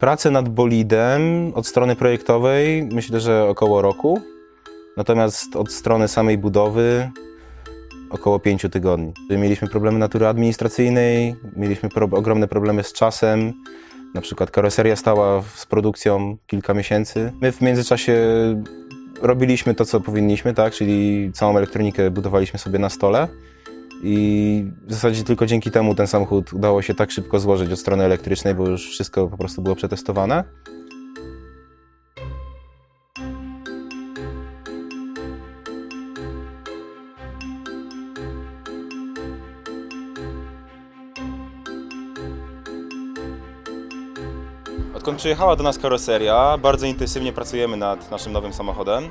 Prace nad bolidem od strony projektowej myślę, że około roku, natomiast od strony samej budowy około 5 tygodni. Mieliśmy problemy natury administracyjnej, mieliśmy ogromne problemy z czasem, na przykład karoseria stała z produkcją kilka miesięcy. My w międzyczasie robiliśmy to, co powinniśmy, tak? Czyli całą elektronikę budowaliśmy sobie na stole i w zasadzie tylko dzięki temu ten samochód udało się tak szybko złożyć od strony elektrycznej, bo już wszystko po prostu było przetestowane. Odkąd przyjechała do nas karoseria, bardzo intensywnie pracujemy nad naszym nowym samochodem.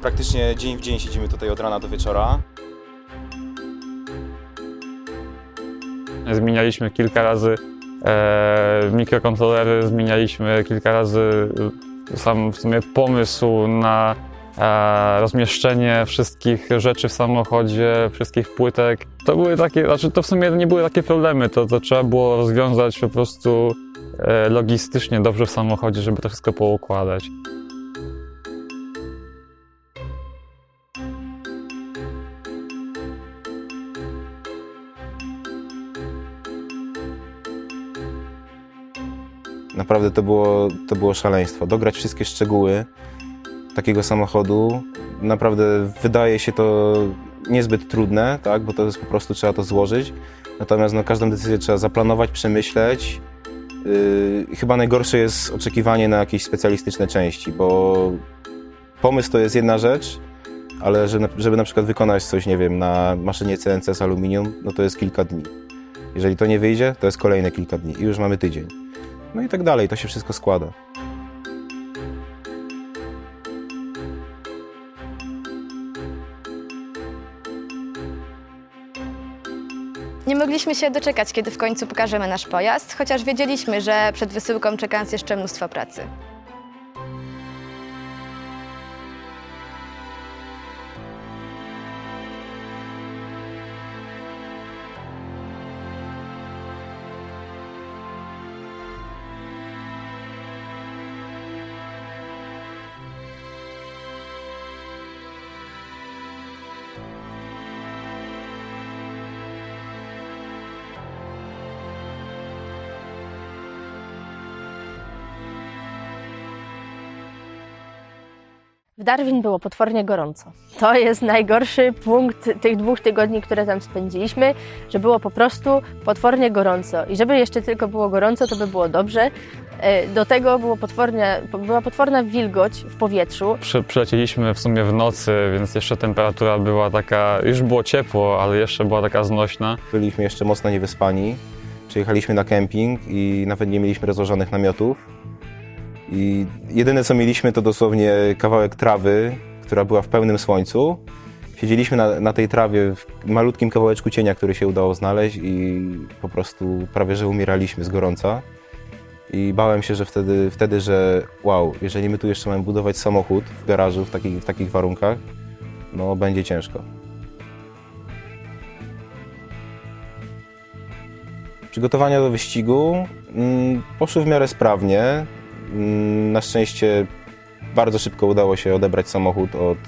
Praktycznie dzień w dzień siedzimy tutaj od rana do wieczora. Zmienialiśmy kilka razy mikrokontrolery, zmienialiśmy kilka razy sam w sumie pomysł na rozmieszczenie wszystkich rzeczy w samochodzie, wszystkich płytek. To były takie, to w sumie nie były takie problemy, to trzeba było rozwiązać po prostu logistycznie dobrze w samochodzie, żeby to wszystko poukładać. Naprawdę to było szaleństwo. Dograć wszystkie szczegóły takiego samochodu, naprawdę wydaje się to niezbyt trudne, tak? Bo to jest po prostu, trzeba to złożyć. Natomiast każdą decyzję trzeba zaplanować, przemyśleć. Chyba najgorsze jest oczekiwanie na jakieś specjalistyczne części, bo pomysł to jest jedna rzecz, ale żeby na przykład wykonać coś, nie wiem, na maszynie CNC z aluminium, no to jest kilka dni. Jeżeli to nie wyjdzie, to jest kolejne kilka dni i już mamy tydzień. No i tak dalej, to się wszystko składa. Nie mogliśmy się doczekać, kiedy w końcu pokażemy nasz pojazd, chociaż wiedzieliśmy, że przed wysyłką czeka nas jeszcze mnóstwo pracy. W Darwin było potwornie gorąco. To jest najgorszy punkt tych 2 tygodni, które tam spędziliśmy, że było po prostu potwornie gorąco. I żeby jeszcze tylko było gorąco, to by było dobrze. Do tego była potworna wilgoć w powietrzu. Przylecieliśmy w sumie w nocy, więc jeszcze temperatura była taka, już było ciepło, ale jeszcze była taka znośna. Byliśmy jeszcze mocno niewyspani. Przyjechaliśmy na kemping i nawet nie mieliśmy rozłożonych namiotów. I jedyne co mieliśmy to dosłownie kawałek trawy, która była w pełnym słońcu. Siedzieliśmy na tej trawie w malutkim kawałeczku cienia, który się udało znaleźć i po prostu prawie że umieraliśmy z gorąca. I bałem się, że wtedy, że wow, jeżeli my tu jeszcze mamy budować samochód w garażu w takich warunkach, no będzie ciężko. Przygotowania do wyścigu poszły w miarę sprawnie. Na szczęście bardzo szybko udało się odebrać samochód od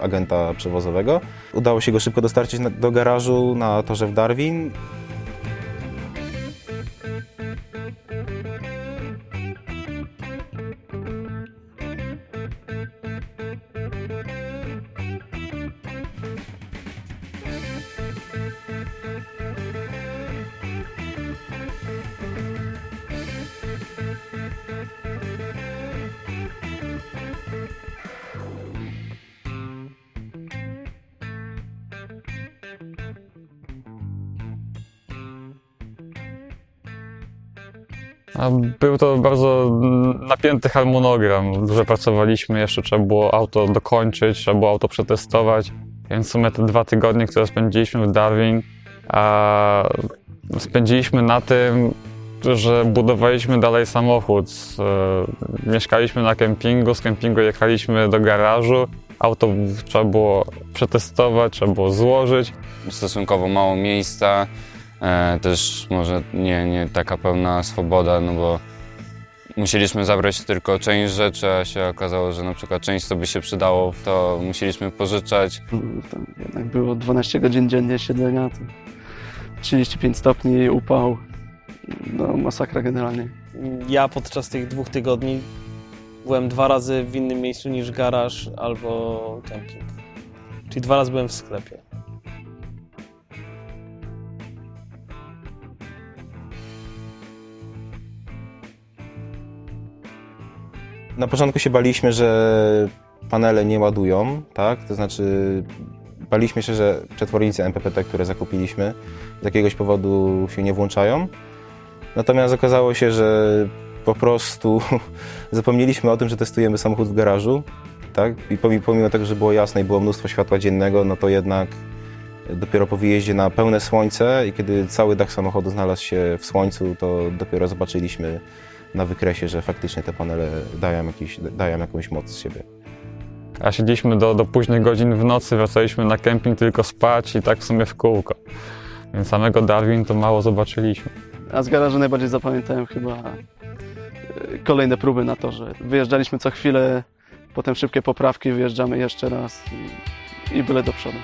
agenta przewozowego. Udało się go szybko dostarczyć do garażu na torze w Darwin. Był to bardzo napięty harmonogram. Dużo pracowaliśmy, jeszcze trzeba było auto dokończyć, trzeba było auto przetestować. Więc w sumie te 2 tygodnie, które spędziliśmy w Darwin, spędziliśmy na tym, że budowaliśmy dalej samochód. Mieszkaliśmy na kempingu, z kempingu jechaliśmy do garażu. Auto trzeba było przetestować, trzeba było złożyć. Stosunkowo mało miejsca, też może nie taka pełna swoboda, no bo Musieliśmy zabrać tylko część rzeczy, a się okazało, że na przykład część, co by się przydało, to musieliśmy pożyczać. Tam jednak było 12 godzin dziennie siedzenia, to 35 stopni, upał, no masakra generalnie. Ja podczas tych 2 tygodni byłem 2 razy w innym miejscu niż garaż albo kemping. Czyli 2 razy byłem w sklepie. Na początku się baliśmy, że panele nie ładują, tak? To znaczy baliśmy się, że przetwornice MPPT, które zakupiliśmy, z jakiegoś powodu się nie włączają. Natomiast okazało się, że po prostu zapomnieliśmy o tym, że testujemy samochód w garażu, tak? I pomimo tego, że było jasne i było mnóstwo światła dziennego, no to jednak dopiero po wyjeździe na pełne słońce i kiedy cały dach samochodu znalazł się w słońcu, to dopiero zobaczyliśmy na wykresie, że faktycznie te panele dają jakąś moc z siebie. A siedzieliśmy do późnych godzin w nocy, wracaliśmy na kemping tylko spać i tak w sumie w kółko. Więc samego Darwin to mało zobaczyliśmy. A z garażu najbardziej zapamiętałem chyba kolejne próby na torze. Wyjeżdżaliśmy co chwilę, potem szybkie poprawki, wyjeżdżamy jeszcze raz i byle do przodu.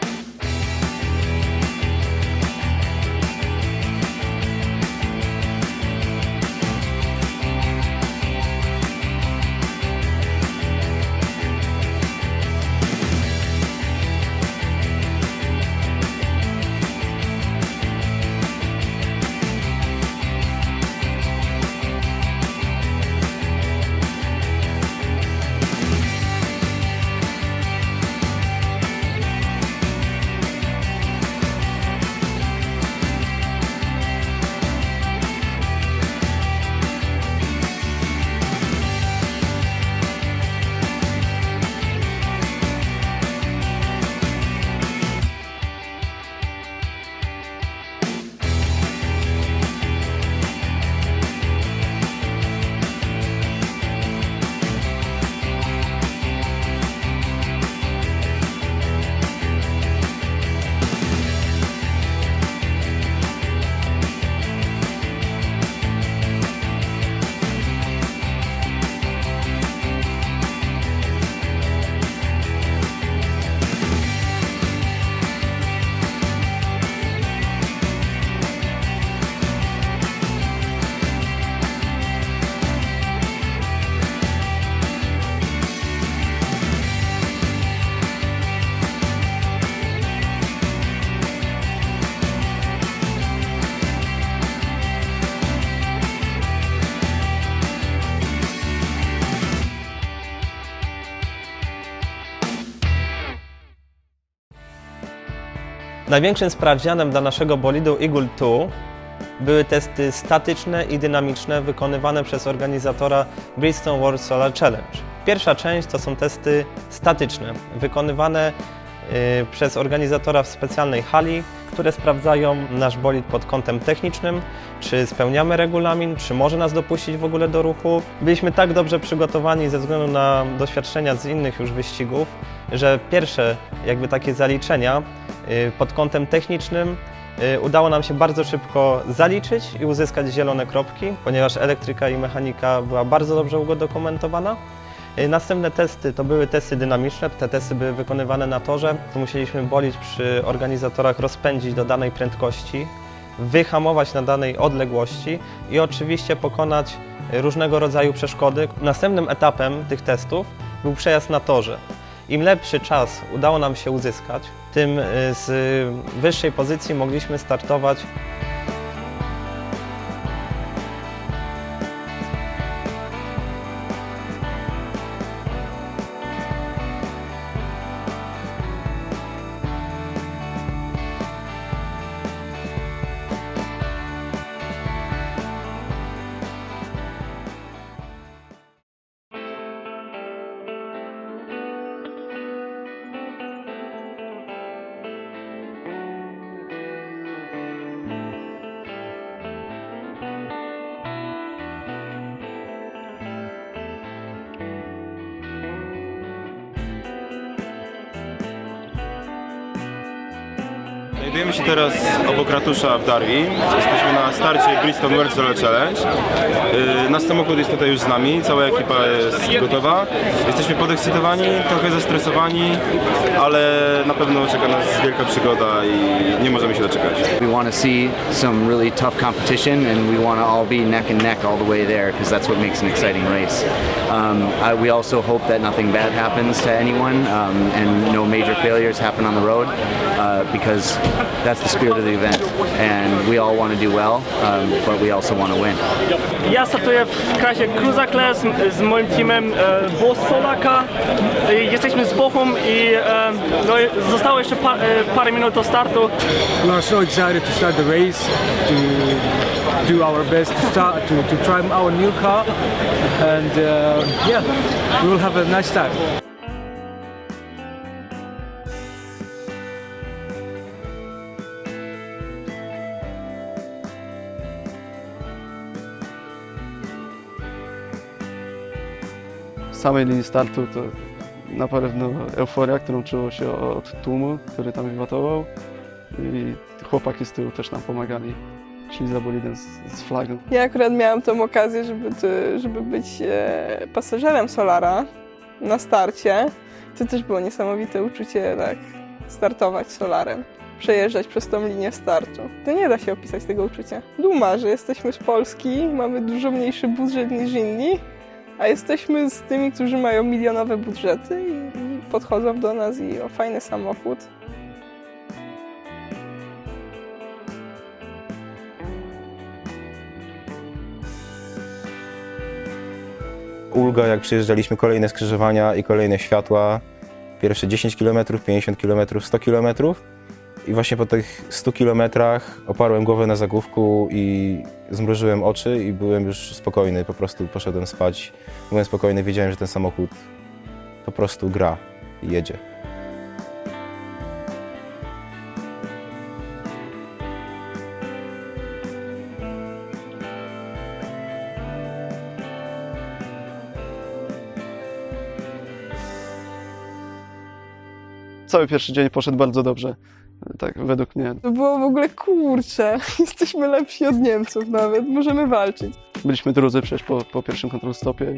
Największym sprawdzianem dla naszego bolidu Eagle 2 były testy statyczne i dynamiczne wykonywane przez organizatora Bristol World Solar Challenge. Pierwsza część to są testy statyczne, wykonywane przez organizatora w specjalnej hali, które sprawdzają nasz bolid pod kątem technicznym, czy spełniamy regulamin, czy może nas dopuścić w ogóle do ruchu. Byliśmy tak dobrze przygotowani ze względu na doświadczenia z innych już wyścigów, że pierwsze jakby takie zaliczenia pod kątem technicznym udało nam się bardzo szybko zaliczyć i uzyskać zielone kropki, ponieważ elektryka i mechanika była bardzo dobrze udokumentowana. Następne testy to były testy dynamiczne. Te testy były wykonywane na torze. To musieliśmy bolid przy organizatorach rozpędzić do danej prędkości, wyhamować na danej odległości i oczywiście pokonać różnego rodzaju przeszkody. Następnym etapem tych testów był przejazd na torze. Im lepszy czas udało nam się uzyskać, tym z wyższej pozycji mogliśmy startować. Znajdujemy się teraz obok ratusza w Darwin. Jesteśmy na starcie Bristol World Solar Challenge. Nasz samochód jest tutaj już z nami, cała ekipa jest gotowa. Jesteśmy podekscytowani, trochę zestresowani, ale na pewno czeka nas wielka przygoda i nie możemy się doczekać. We want to see some really tough competition, and we want to all be neck and neck all the way there, because that's what makes an exciting race. We also hope that nothing bad happens to anyone, and no major failures happen on the road, because that's the spirit of the event, and we all want to do well, but we also want to win. Ja startuję w klasie Cruza Class z moim teamem Boss Solaka. Jesteśmy z Bochum i no, zostało jeszcze parę minut do startu. We are so excited to start the race, to do our best to try our new car, and yeah, we will have a nice time. Z samej linii startu to na pewno euforia, którą czuło się od tłumu, który tam wiwatował, i chłopaki z tyłu też nam pomagali, szli za bolidem z flagą. Ja akurat miałam tą okazję, żeby być pasażerem Solara na starcie. To też było niesamowite uczucie, tak, startować Solarem, przejeżdżać przez tą linię startu. To nie da się opisać tego uczucia. Duma, że jesteśmy z Polski, mamy dużo mniejszy budżet niż inni, a jesteśmy z tymi, którzy mają milionowe budżety i podchodzą do nas i o fajny samochód. Ulga, jak przyjeżdżaliśmy, kolejne skrzyżowania i kolejne światła. Pierwsze 10 km, 50 km, 100 km. I właśnie po tych 100 kilometrach oparłem głowę na zagłówku i zmrużyłem oczy i byłem już spokojny. Po prostu poszedłem spać. Byłem spokojny, wiedziałem, że ten samochód po prostu gra i jedzie. Cały pierwszy dzień poszedł bardzo dobrze, tak według mnie. To było w ogóle kurcze, jesteśmy lepsi od Niemców nawet, możemy walczyć. Byliśmy drudzy przecież po pierwszym control stopie.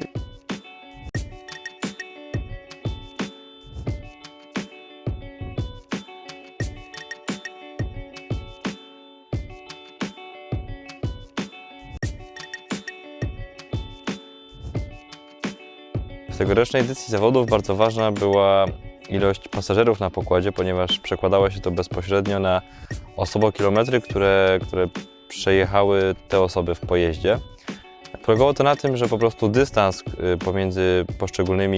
W tegorocznej edycji zawodów bardzo ważna była ilość pasażerów na pokładzie, ponieważ przekładało się to bezpośrednio na osobokilometry, które przejechały te osoby w pojeździe. Polegało to na tym, że po prostu dystans pomiędzy poszczególnymi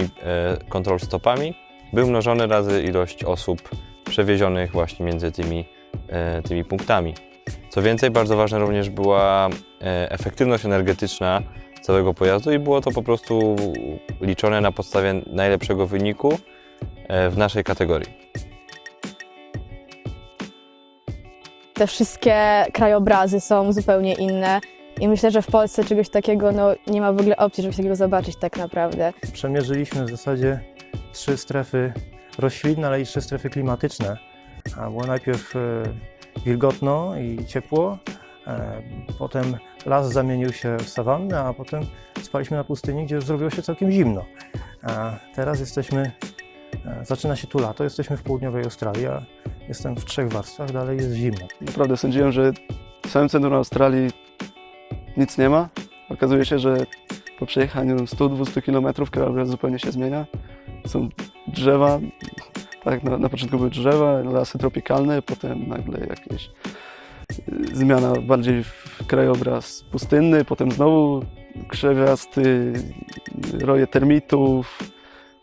control stopami był mnożony razy ilość osób przewiezionych właśnie między tymi punktami. Co więcej, bardzo ważna również była efektywność energetyczna całego pojazdu i było to po prostu liczone na podstawie najlepszego wyniku w naszej kategorii. Te wszystkie krajobrazy są zupełnie inne i myślę, że w Polsce czegoś takiego nie ma w ogóle opcji, żeby się takiego zobaczyć tak naprawdę. Przemierzyliśmy w zasadzie 3 strefy roślinne, ale i 3 strefy klimatyczne. Było najpierw wilgotno i ciepło, potem las zamienił się w sawannę, a potem spaliśmy na pustyni, gdzie już zrobiło się całkiem zimno. A teraz zaczyna się tu lato, jesteśmy w południowej Australii, a jestem w 3 warstwach, dalej jest zimno. Naprawdę sądziłem, że w samym centrum Australii nic nie ma. Okazuje się, że po przejechaniu 100-200 km krajobraz zupełnie się zmienia. Są drzewa, tak, na początku były drzewa, lasy tropikalne, potem nagle jakieś zmiana bardziej w krajobraz pustynny, potem znowu krzewiasty, roje termitów.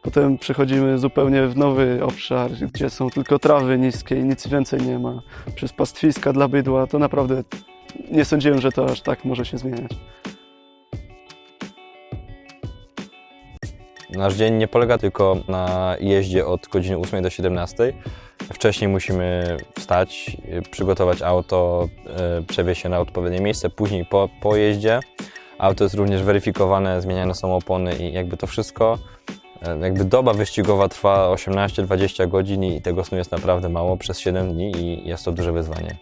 Potem przechodzimy zupełnie w nowy obszar, gdzie są tylko trawy niskie i nic więcej nie ma. Przez pastwiska dla bydła, to naprawdę nie sądziłem, że to aż tak może się zmieniać. Nasz dzień nie polega tylko na jeździe od godziny 8 do 17. Wcześniej musimy wstać, przygotować auto, przewieźć się na odpowiednie miejsce, później po jeździe. Auto jest również weryfikowane, zmieniane są opony i jakby to wszystko Jakby doba wyścigowa trwa 18-20 godzin i tego snu jest naprawdę mało przez 7 dni i jest to duże wyzwanie.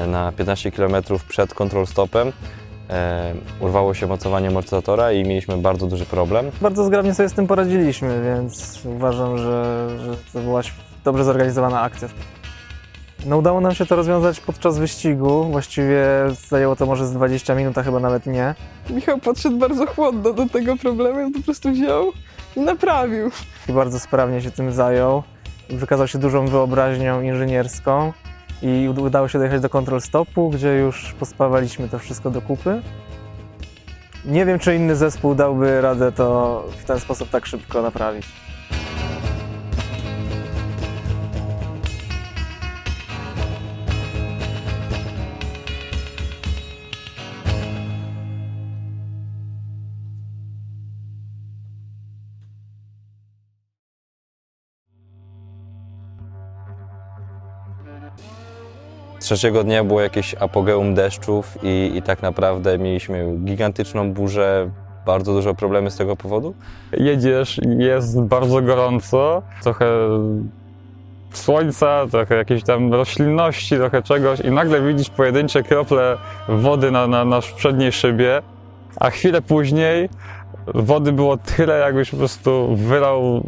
Na 15 km przed control stopem urwało się mocowanie amortyzatora i mieliśmy bardzo duży problem. Bardzo zgrabnie sobie z tym poradziliśmy, więc uważam, że to była dobrze zorganizowana akcja. No, udało nam się to rozwiązać podczas wyścigu. Właściwie zajęło to może z 20 minut, a chyba nawet nie. Michał podszedł bardzo chłodno do tego problemu, on po prostu wziął i naprawił. I bardzo sprawnie się tym zajął. Wykazał się dużą wyobraźnią inżynierską i udało się dojechać do control stopu, gdzie już pospawaliśmy to wszystko do kupy. Nie wiem, czy inny zespół dałby radę to w ten sposób tak szybko naprawić. Trzeciego dnia było jakieś apogeum deszczów i tak naprawdę mieliśmy gigantyczną burzę, bardzo duże problemy z tego powodu. Jedziesz, jest bardzo gorąco, trochę słońca, trochę jakiejś tam roślinności, trochę czegoś i nagle widzisz pojedyncze krople wody na przedniej szybie, a chwilę później wody było tyle, jakbyś po prostu wylał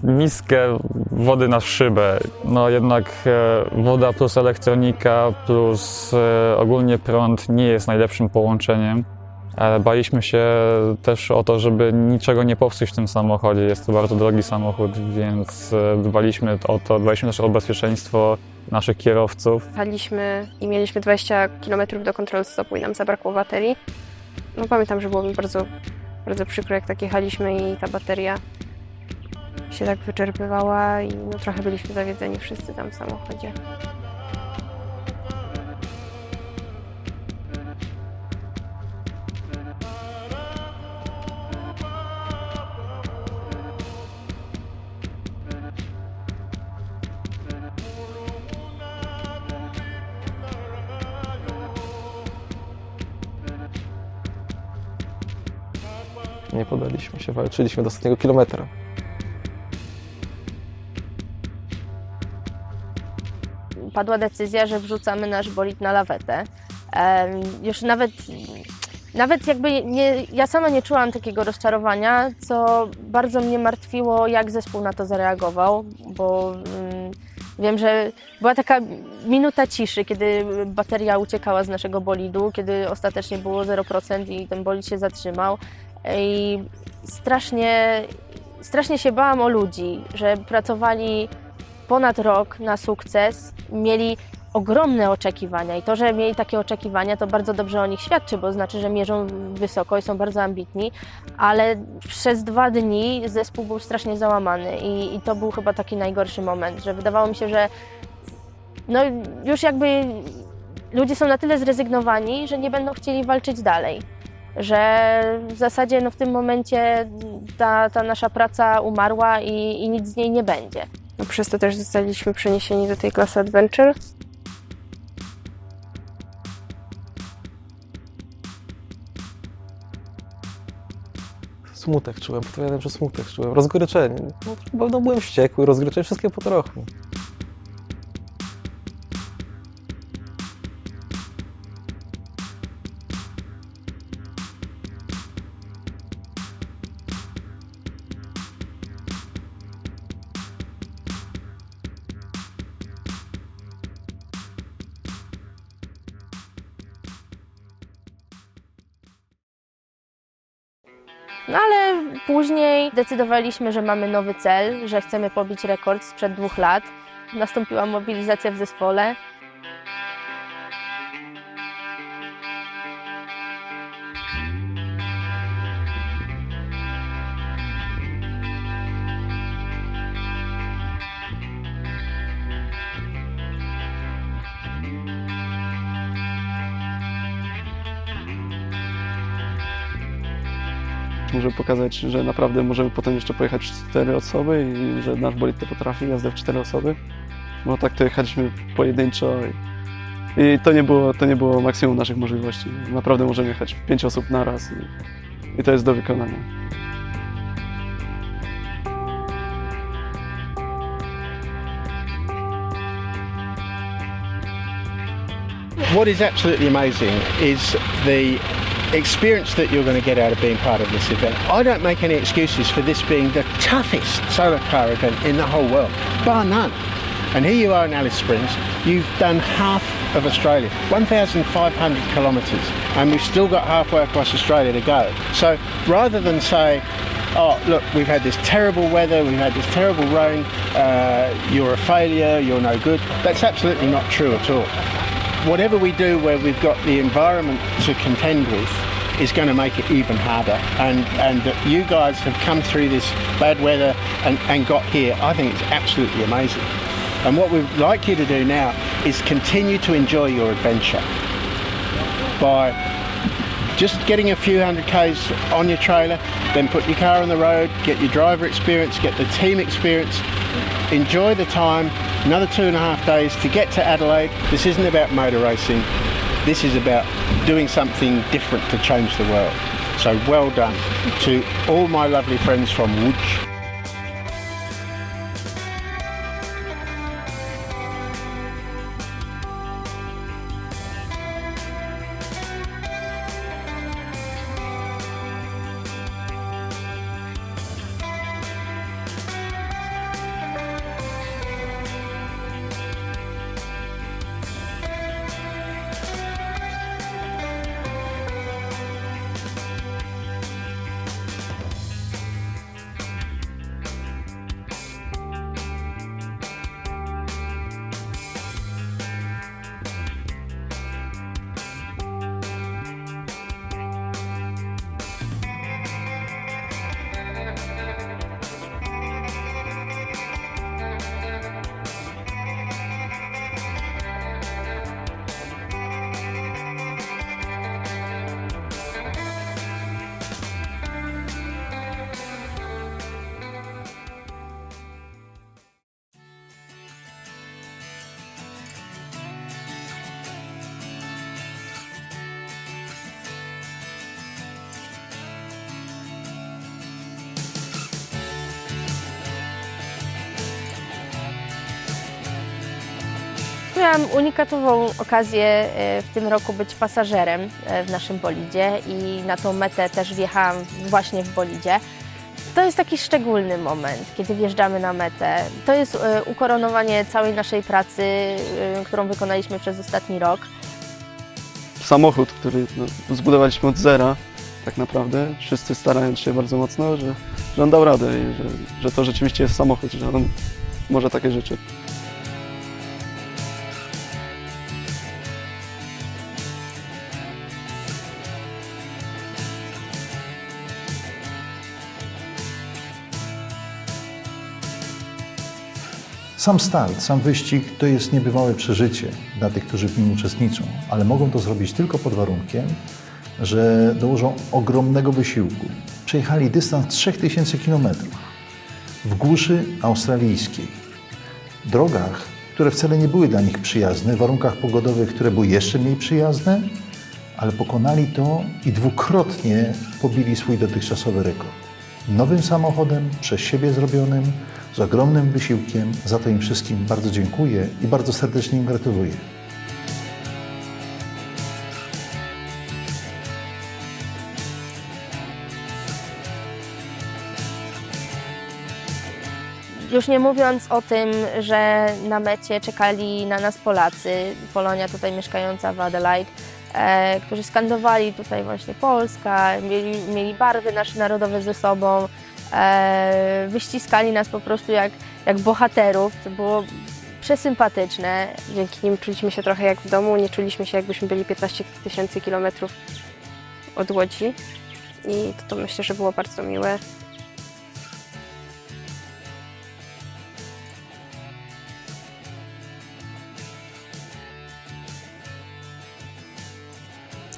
miskę wody na szybę. No jednak woda plus elektronika plus ogólnie prąd nie jest najlepszym połączeniem. Ale baliśmy się też o to, żeby niczego nie popsuć w tym samochodzie. Jest to bardzo drogi samochód, więc dbaliśmy o to, dbaliśmy też o bezpieczeństwo naszych kierowców. Jechaliśmy i mieliśmy 20 km do control stopu i nam zabrakło baterii. No pamiętam, że było mi bardzo, bardzo przykro, jak tak jechaliśmy i ta bateria się tak wyczerpywała i no, trochę byliśmy zawiedzeni wszyscy tam w samochodzie. Nie podaliśmy się, walczyliśmy do ostatniego kilometra. Padła decyzja, że wrzucamy nasz bolid na lawetę. Już nawet jakby ja sama nie czułam takiego rozczarowania, co bardzo mnie martwiło, jak zespół na to zareagował, bo wiem, że była taka minuta ciszy, kiedy bateria uciekała z naszego bolidu, kiedy ostatecznie było 0% i ten bolid się zatrzymał. I strasznie się bałam o ludzi, że pracowali ponad rok na sukces, mieli ogromne oczekiwania i to, że mieli takie oczekiwania, to bardzo dobrze o nich świadczy, bo znaczy, że mierzą wysoko i są bardzo ambitni, ale przez 2 dni zespół był strasznie załamany i to był chyba taki najgorszy moment, że wydawało mi się, że no już jakby ludzie są na tyle zrezygnowani, że nie będą chcieli walczyć dalej, że w zasadzie no w tym momencie ta nasza praca umarła i nic z niej nie będzie. No, przez to też zostaliśmy przeniesieni do tej klasy Adventure. Smutek czułem, powiadam, że smutek czułem, rozgoryczenie. No, byłem wściekły, rozgoryczenie, wszystkie po trochu. No ale później decydowaliśmy, że mamy nowy cel, że chcemy pobić rekord sprzed 2 lat. Nastąpiła mobilizacja w zespole. Możemy pokazać, że naprawdę możemy potem jeszcze pojechać 4 osoby i że nasz bolid to potrafi, jazdę w 4 osoby. Bo tak to jechaliśmy pojedynczo i to nie było maksimum naszych możliwości. Naprawdę możemy jechać 5 osób naraz i to jest do wykonania. What is absolutely amazing is the experience that you're going to get out of being part of this event. I don't make any excuses for this being the toughest solar car event in the whole world, bar none. And here you are in Alice Springs, you've done half of Australia, 1,500 kilometres, and we've still got halfway across Australia to go. So rather than say, oh look, we've had this terrible weather, we've had this terrible rain, you're a failure, you're no good, that's absolutely not true at all. Whatever we do where we've got the environment to contend with is going to make it even harder, and that you guys have come through this bad weather and got here, I think it's absolutely amazing. And what we'd like you to do now is continue to enjoy your adventure by just getting a few 100 Ks on your trailer, then put your car on the road, get your driver experience, get the team experience, enjoy the time, another 2.5 days to get to Adelaide. This isn't about motor racing, this is about doing something different to change the world. So well done to all my lovely friends from Łódź. Miałam unikatową okazję w tym roku być pasażerem w naszym bolidzie i na tą metę też wjechałam właśnie w bolidzie. To jest taki szczególny moment, kiedy wjeżdżamy na metę. To jest ukoronowanie całej naszej pracy, którą wykonaliśmy przez ostatni rok. Samochód, który zbudowaliśmy od zera, tak naprawdę, wszyscy starając się bardzo mocno, że on dał radę i że to rzeczywiście jest samochód, że on może takie rzeczy. Sam start, sam wyścig to jest niebywałe przeżycie dla tych, którzy w nim uczestniczą, ale mogą to zrobić tylko pod warunkiem, że dołożą ogromnego wysiłku. Przejechali dystans 3000 km w głuszy australijskiej, drogach, które wcale nie były dla nich przyjazne, w warunkach pogodowych, które były jeszcze mniej przyjazne, ale pokonali to i dwukrotnie pobili swój dotychczasowy rekord. Nowym samochodem, przez siebie zrobionym, z ogromnym wysiłkiem. Za to im wszystkim bardzo dziękuję i bardzo serdecznie im gratuluję. Już nie mówiąc o tym, że na mecie czekali na nas Polacy, Polonia tutaj mieszkająca w Adelaide, którzy skandowali tutaj właśnie Polska, mieli barwy nasze narodowe ze sobą, wyściskali nas po prostu jak bohaterów. To było przesympatyczne. Dzięki nim czuliśmy się trochę jak w domu, nie czuliśmy się jakbyśmy byli 15 000 kilometrów od Łodzi i to myślę, że było bardzo miłe.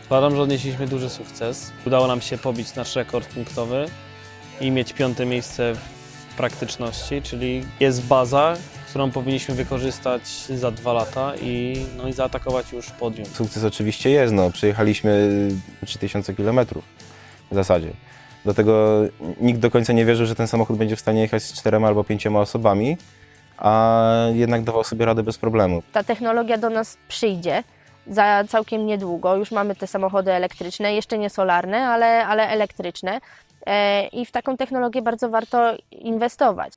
Uważam, że odnieśliśmy duży sukces. Udało nam się pobić nasz rekord punktowy i mieć 5. miejsce w praktyczności, czyli jest baza, którą powinniśmy wykorzystać za 2 lata i zaatakować już podium. Sukces oczywiście jest, przejechaliśmy 3000 km w zasadzie. Do tego nikt do końca nie wierzył, że ten samochód będzie w stanie jechać z 4 albo 5 osobami, a jednak dawał sobie radę bez problemu. Ta technologia do nas przyjdzie za całkiem niedługo. Już mamy te samochody elektryczne, jeszcze nie solarne, ale elektryczne. I w taką technologię bardzo warto inwestować.